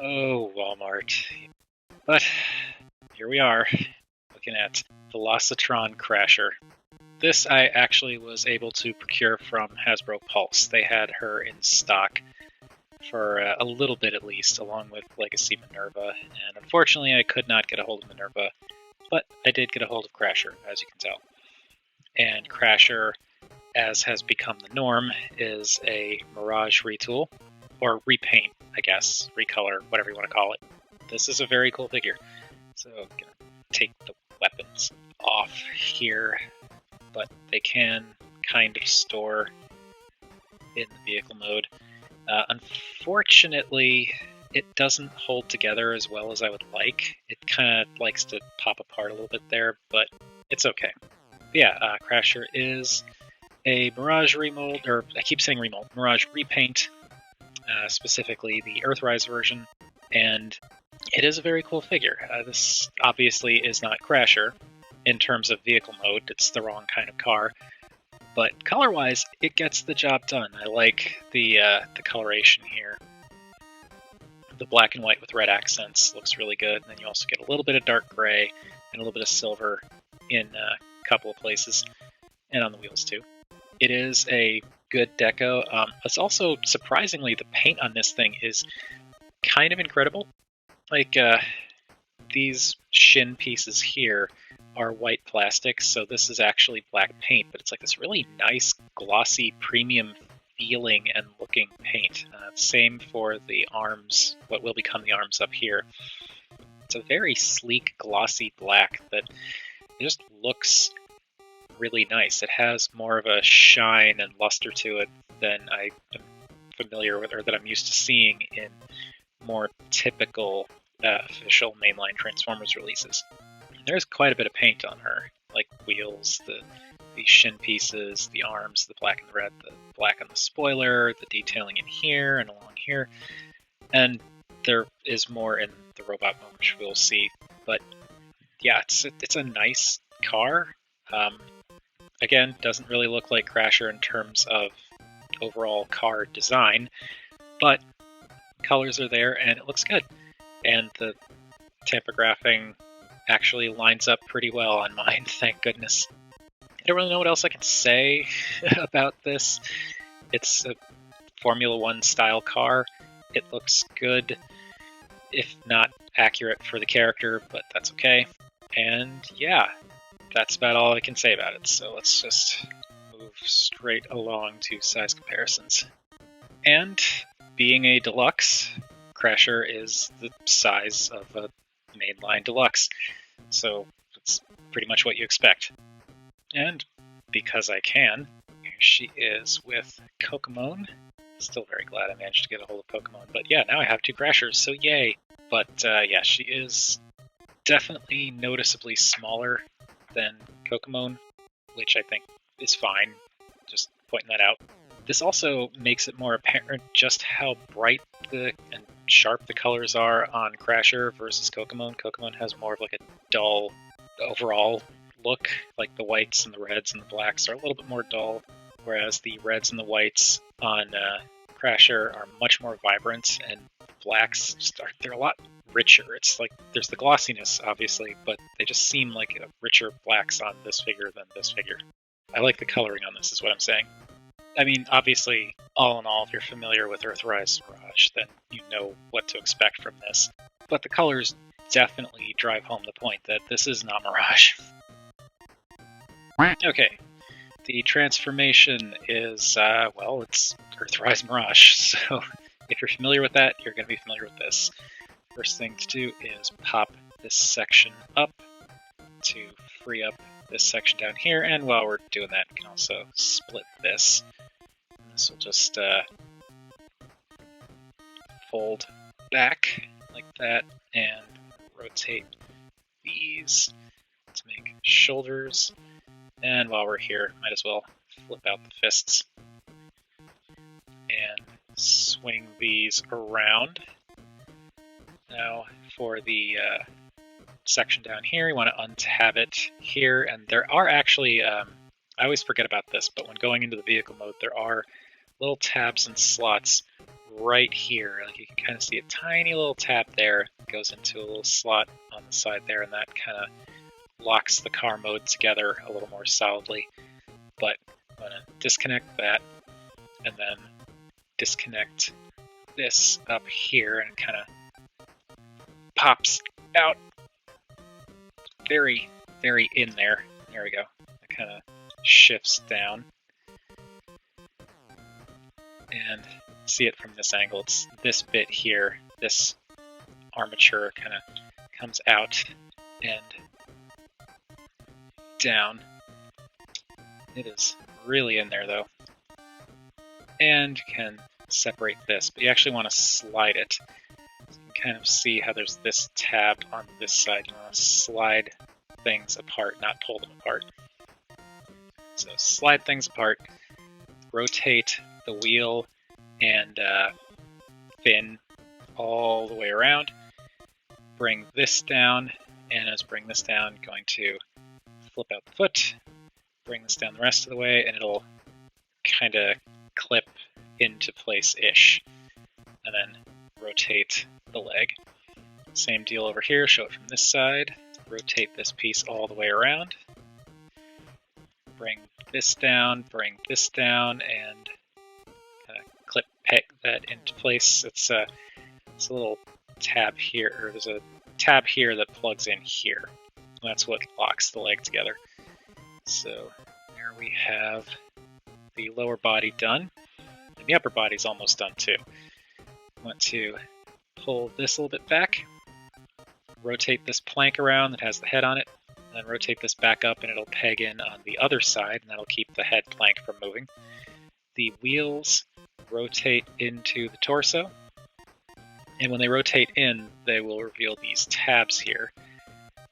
Oh, Walmart. But here we are, looking at Velocitron Crasher. This I actually was able to procure from Hasbro Pulse. They had her in stock for a little bit at least, along with Legacy Minerva, and unfortunately I could not get a hold of Minerva, but I did get a hold of Crasher, as you can tell. And Crasher, as has become the norm, is a Mirage retool, or repaint, I guess, recolor, whatever you want to call it. This is a very cool figure. So I'm gonna take the weapons off here, but they can kind of store in the vehicle mode. Unfortunately, it doesn't hold together as well as I would like. It kind of likes to pop apart a little bit there, but it's okay. But yeah, Crasher is a Mirage remold, or I keep saying remold, Mirage repaint, specifically the Earthrise version, and it is a very cool figure. This obviously is not Crasher in terms of vehicle mode, it's the wrong kind of car, but color-wise, it gets the job done. I like the coloration here. The black and white with red accents looks really good, and then you also get a little bit of dark gray and a little bit of silver in a couple of places, and on the wheels too. It is a good deco. It's also, surprisingly, the paint on this thing is kind of incredible. Like, these shin pieces here are white plastic, so this is actually black paint, but it's like this really nice, glossy, premium feeling and looking paint. Same for the arms, what will become the arms up here. It's a very sleek, glossy black that just looks really nice. It has more of a shine and luster to it than I am familiar with, or that I'm used to seeing in more typical official mainline Transformers releases. There's quite a bit of paint on her, like wheels, the shin pieces, the arms, the black and the red, the black on the spoiler, the detailing in here and along here, and there is more in the robot mode, which we'll see. But yeah, it's a nice car. Again, doesn't really look like Crasher in terms of overall car design, but colors are there and it looks good. And the tampography actually lines up pretty well on mine, thank goodness. I don't really know what else I can say about this. It's a Formula One style car. It looks good, if not accurate for the character, but that's okay. And yeah, that's about all I can say about it. So let's just move straight along to size comparisons. And being a deluxe, Crasher is the size of a mainline deluxe, so it's pretty much what you expect. And because I can, here she is with Kokomon. Still very glad I managed to get a hold of Kokomon, but yeah, now I have two Crashers, so yay! But yeah, she is definitely noticeably smaller than Kokomon, which I think is fine, just pointing that out. This also makes it more apparent just how bright and sharp the colors are on Crasher versus Kokomon. Kokomon has more of like a dull overall look, like the whites and the reds and the blacks are a little bit more dull, whereas the reds and the whites on Crasher are much more vibrant, and blacks they're a lot richer. It's like there's the glossiness, obviously, but they just seem like richer blacks on this figure than this figure. I like the coloring on this, is what I'm saying. I mean, obviously, all in all, if you're familiar with Earthrise Mirage, then you know what to expect from this. But the colors definitely drive home the point that this is not Mirage. Okay, the transformation is, well, it's Earthrise Mirage, so if you're familiar with that, you're going to be familiar with this. First thing to do is pop this section up to free up this section down here, and while we're doing that, we can also split this. This will just fold back like that and rotate these to make shoulders. And while we're here, might as well flip out the fists and swing these around. Now for the section down here, you want to untab it here, and there are actually, I always forget about this, but when going into the vehicle mode, there are little tabs and slots right here. Like you can kind of see a tiny little tab there. It goes into a little slot on the side there, and that kind of locks the car mode together a little more solidly. But I'm going to disconnect that and then disconnect this up here, and it kind of pops out very, very in there. There we go. It kind of shifts down. And see it from this angle. It's this bit here, this armature kind of comes out and down. It is really in there though. And you can separate this, but you actually want to slide it. So you can kind of see how there's this tab on this side. You want to slide things apart, not pull them apart. So slide things apart, rotate the wheel and fin all the way around. Bring this down, and as bring this down, going to flip out the foot, bring this down the rest of the way, and it'll kind of clip into place-ish. And then rotate the leg. Same deal over here, show it from this side. Rotate this piece all the way around. Bring this down, and kind of clip peg that into place. It's a little tab here, or there's a tab here that plugs in here. That's what locks the leg together. So there we have the lower body done, and the upper body's almost done too. I want to pull this a little bit back, rotate this plank around that has the head on it, and then rotate this back up and it'll peg in on the other side, and that'll keep the head plank from moving. The wheels rotate into the torso, and when they rotate in, they will reveal these tabs here,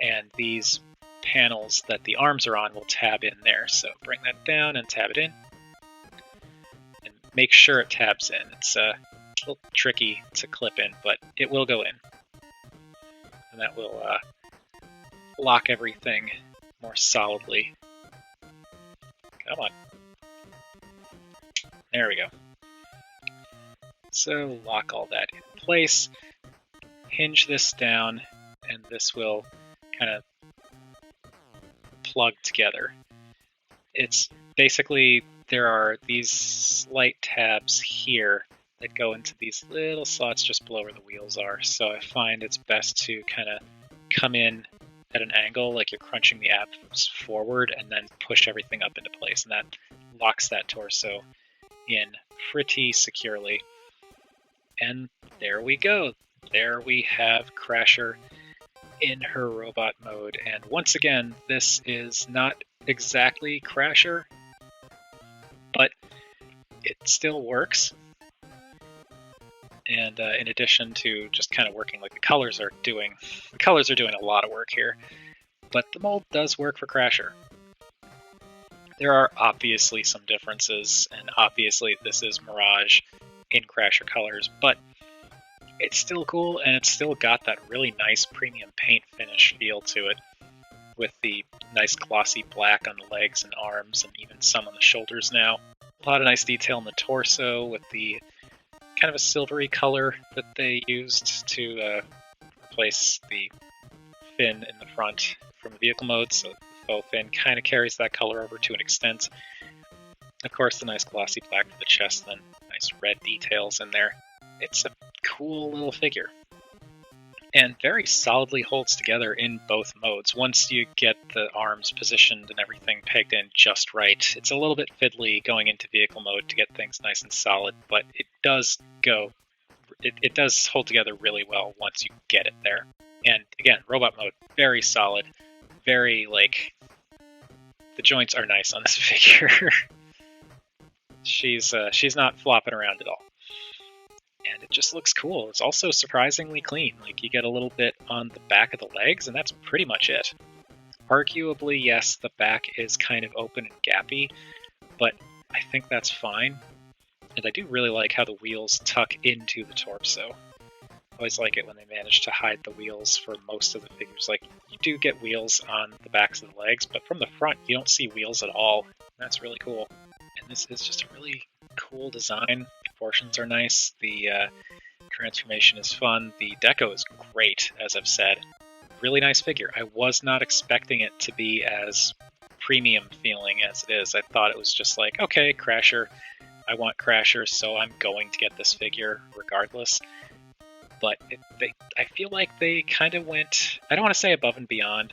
and these panels that the arms are on will tab in there. So bring that down and tab it in, and make sure it tabs in. It's a little tricky to clip in, but it will go in, and that will lock everything more solidly. Come on. There we go. So lock all that in place, hinge this down, and this will kind of plug together. It's basically, there are these slight tabs here that go into these little slots just below where the wheels are. So I find it's best to kind of come in at an angle like you're crunching the abs forward and then push everything up into place, and that locks that torso in pretty securely. And there we go. There we have Crasher in her robot mode. And once again, this is not exactly Crasher, but it still works. And in addition to just kind of working, like the colors are doing a lot of work here. But the mold does work for Crasher. There are obviously some differences, and obviously this is Mirage in Crasher colors, but it's still cool, and it's still got that really nice premium paint finish feel to it, with the nice glossy black on the legs and arms, and even some on the shoulders now. A lot of nice detail in the torso, with the kind of a silvery color that they used to replace the fin in the front from the vehicle mode, so the faux fin kind of carries that color over to an extent. Of course, the nice glossy black for the chest, and then nice red details in there. It's a cool little figure, and very solidly holds together in both modes. Once you get the arms positioned and everything pegged in just right, it's a little bit fiddly going into vehicle mode to get things nice and solid, but it does hold together really well once you get it there. And again, robot mode, very solid, very, like, the joints are nice on this figure. She's not flopping around at all. And it just looks cool. It's also surprisingly clean. Like, you get a little bit on the back of the legs, and that's pretty much it. Arguably, yes, the back is kind of open and gappy, but I think that's fine. And I do really like how the wheels tuck into the torso. I always like it when they manage to hide the wheels for most of the figures. Like, you do get wheels on the backs of the legs, but from the front, you don't see wheels at all. That's really cool. And this is just a really cool design. proportions are nice. The transformation is fun. The deco is great, as I've said. Really nice figure. I was not expecting it to be as premium feeling as it is. I thought it was just like, okay, Crasher, I want Crasher, so I'm going to get this figure regardless. But I feel like they kind of went, I don't want to say above and beyond,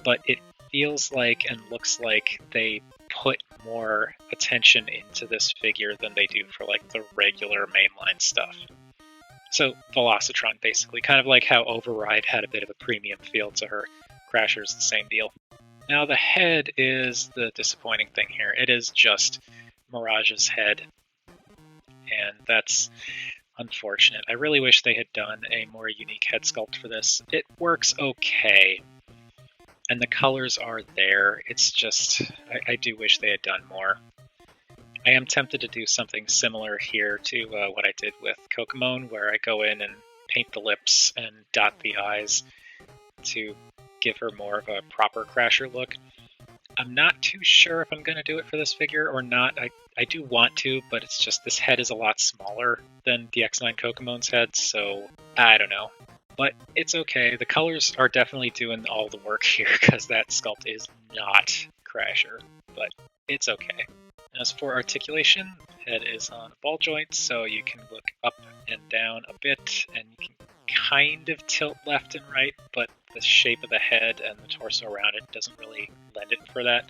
but it feels like and looks like they put more attention into this figure than they do for like the regular mainline stuff. So Velocitron, basically, kind of like how Override had a bit of a premium feel to her. Crasher's the same deal. Now the head is the disappointing thing here. It is just Mirage's head, and that's unfortunate. I really wish they had done a more unique head sculpt for this. It works okay, and the colors are there. It's just, I do wish they had done more. I am tempted to do something similar here to what I did with Kokomon, where I go in and paint the lips and dot the eyes to give her more of a proper Crasher look. I'm not too sure if I'm going to do it for this figure or not. I do want to, but it's just this head is a lot smaller than the X9 Kokomon's head, so I don't know. But it's okay. The colors are definitely doing all the work here, because that sculpt is not Crasher, but it's okay. As for articulation, head is on a ball joint, so you can look up and down a bit, and you can kind of tilt left and right, but the shape of the head and the torso around it doesn't really lend it for that.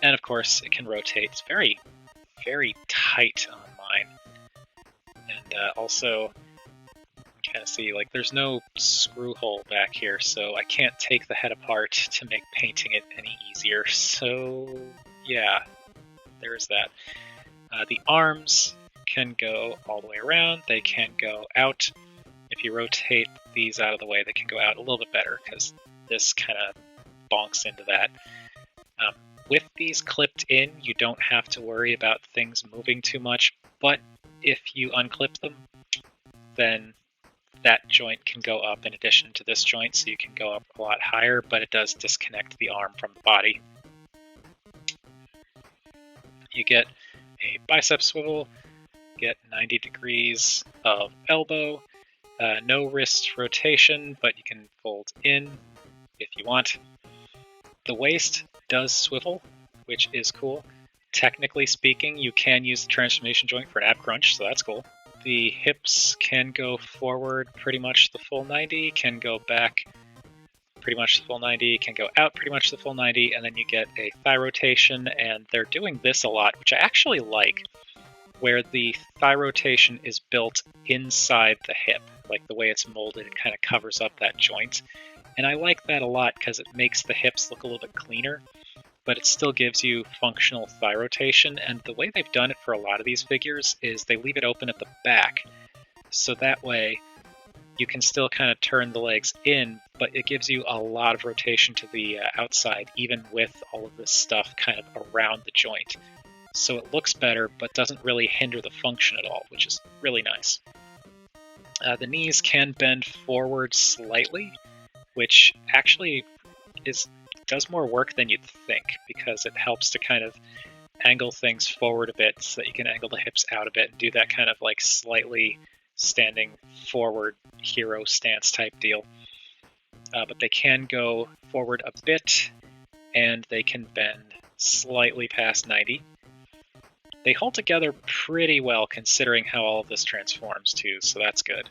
And of course, it can rotate. It's very, very tight on mine. And also, you can kind of see, like, there's no screw hole back here, so I can't take the head apart to make painting it any easier. So, yeah. There's that. The arms can go all the way around. They can go out. If you rotate these out of the way, they can go out a little bit better, because this kind of bonks into that. With these clipped in, you don't have to worry about things moving too much, but if you unclip them, then that joint can go up in addition to this joint, so you can go up a lot higher, but it does disconnect the arm from the body. You get a bicep swivel, get 90 degrees of elbow, no wrist rotation, but you can fold in if you want. The waist does swivel, which is cool. Technically speaking, you can use the transformation joint for an ab crunch, so that's cool. The hips can go forward pretty much the full 90, can go back pretty much the full 90, can go out pretty much the full 90, and then you get a thigh rotation, and they're doing this a lot, which I actually like, where the thigh rotation is built inside the hip. Like the way it's molded, it kind of covers up that joint. And I like that a lot because it makes the hips look a little bit cleaner, but it still gives you functional thigh rotation. And the way they've done it for a lot of these figures is they leave it open at the back. So that way you can still kind of turn the legs in, but it gives you a lot of rotation to the outside, even with all of this stuff kind of around the joint. So it looks better, but doesn't really hinder the function at all, which is really nice. The knees can bend forward slightly, which actually does more work than you'd think, because it helps to kind of angle things forward a bit so that you can angle the hips out a bit and do that kind of like slightly standing forward hero stance type deal. But they can go forward a bit, and they can bend slightly past 90. They hold together pretty well considering how all of this transforms too, so that's good.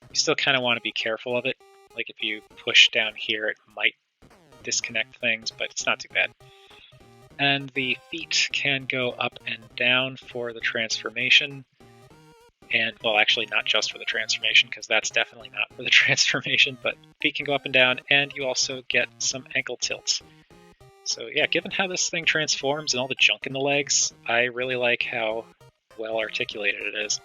You still kind of want to be careful of it. Like if you push down here, it might disconnect things, but it's not too bad. And the feet can go up and down for the transformation. And, well, actually not just for the transformation, because that's definitely not for the transformation, but feet can go up and down, and you also get some ankle tilts. So yeah, given how this thing transforms and all the junk in the legs, I really like how well articulated it is.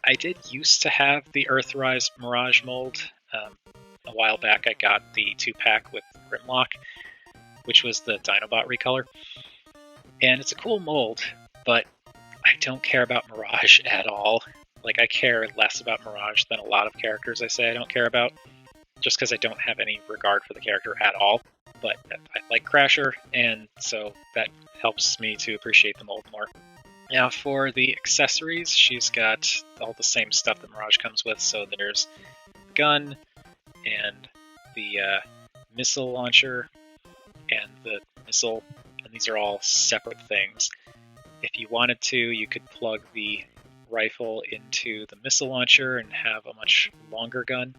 I did used to have the Earthrise Mirage mold. A while back I got the 2-pack with Grimlock, which was the Dinobot recolor. And it's a cool mold, but I don't care about Mirage at all. Like, I care less about Mirage than a lot of characters I say I don't care about, just because I don't have any regard for the character at all. But I like Crasher, and so that helps me to appreciate the mold more. Now for the accessories, she's got all the same stuff that Mirage comes with, so there's the gun and the missile launcher and the missile, and these are all separate things. If you wanted to, you could plug the rifle into the missile launcher and have a much longer gun.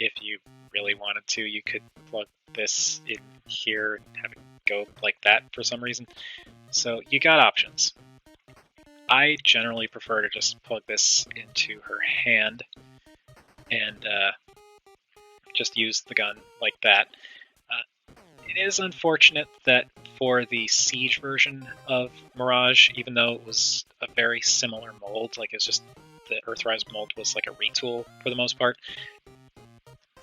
If you really wanted to, you could plug this in here and have it go like that for some reason. So you got options. I generally prefer to just plug this into her hand and just use the gun like that. It is unfortunate that for the Siege version of Mirage, even though it was a very similar mold, like it's just the Earthrise mold was like a retool for the most part.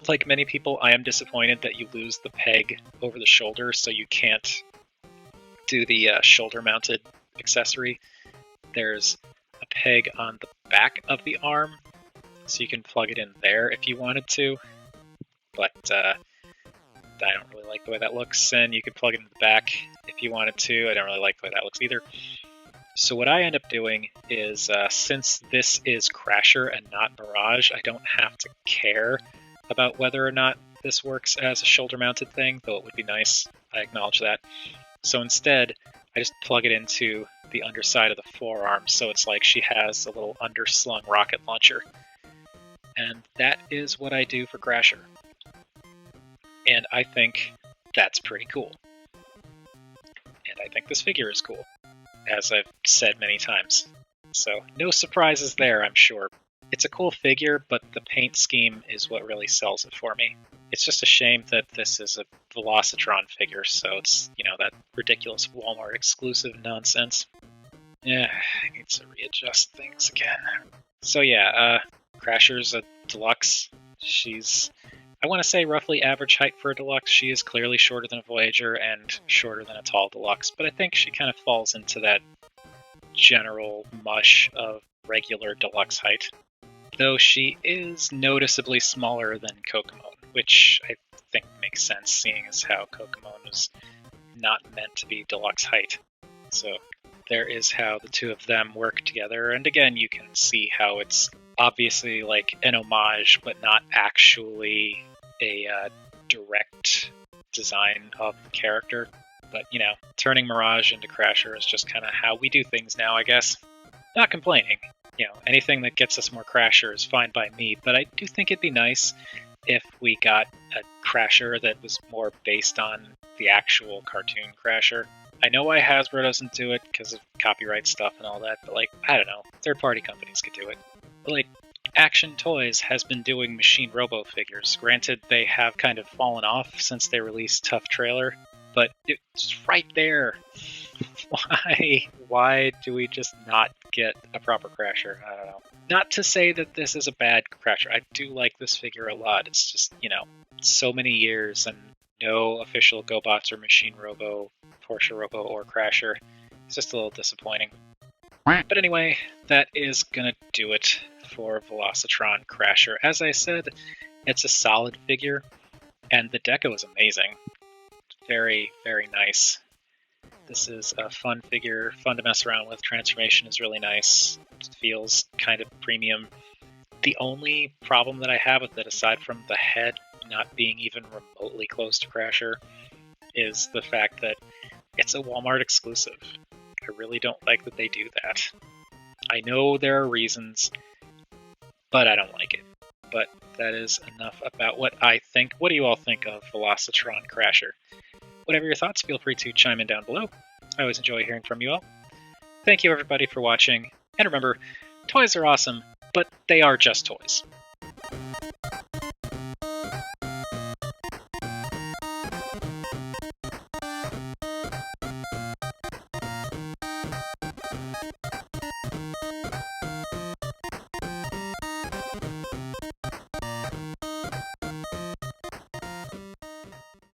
Like many people, I am disappointed that you lose the peg over the shoulder, so you can't do the shoulder-mounted accessory. There's a peg on the back of the arm, so you can plug it in there if you wanted to, but I don't really like the way that looks, and you could plug it in the back if you wanted to. I don't really like the way that looks either. So what I end up doing is, since this is Crasher and not Mirage, I don't have to care about whether or not this works as a shoulder-mounted thing, though it would be nice. I acknowledge that. So instead, I just plug it into the underside of the forearm, so it's like she has a little underslung rocket launcher. And that is what I do for Crasher. And I think that's pretty cool. And I think this figure is cool, as I've said many times. So no surprises there, I'm sure. It's a cool figure, but the paint scheme is what really sells it for me. It's just a shame that this is a Velocitron figure, so it's, you know, that ridiculous Walmart exclusive nonsense. Yeah, I need to readjust things again. So yeah, Crasher's a deluxe. She's, I want to say, roughly average height for a deluxe. She is clearly shorter than a Voyager and shorter than a tall deluxe, but I think she kind of falls into that general mush of regular deluxe height. Though she is noticeably smaller than Kokomon, which I think makes sense, seeing as how Kokomon is not meant to be deluxe height. So there is how the two of them work together, and again, you can see how it's obviously like an homage, but not actually a direct design of the character. But, you know, turning Mirage into Crasher is just kind of how we do things now, I guess. Not complaining. You know, anything that gets us more Crasher is fine by me, but I do think it'd be nice if we got a Crasher that was more based on the actual cartoon Crasher. I know why Hasbro doesn't do it because of copyright stuff and all that, but, like, I don't know, third-party companies could do it. But, like, Action Toys has been doing Machine Robo figures. Granted, they have kind of fallen off since they released Tough Trailer, but it's right there. Why do we just not get a proper Crasher? I don't know. Not to say that this is a bad Crasher. I do like this figure a lot. It's just, you know, so many years and no official GoBots or Machine Robo, Porsche Robo, or Crasher. It's just a little disappointing. But anyway, that is gonna do it for Velocitron Crasher. As I said, it's a solid figure, and the deco is amazing. Very, very nice. This is a fun figure, fun to mess around with. Transformation is really nice. It feels kind of premium. The only problem that I have with it, aside from the head not being even remotely close to Crasher, is the fact that it's a Walmart exclusive. I really don't like that they do that. I know there are reasons, but I don't like it. But that is enough about what I think. What do you all think of Velocitron Crasher? Whatever your thoughts, feel free to chime in down below. I always enjoy hearing from you all. Thank you everybody for watching, and remember, toys are awesome, but they are just toys.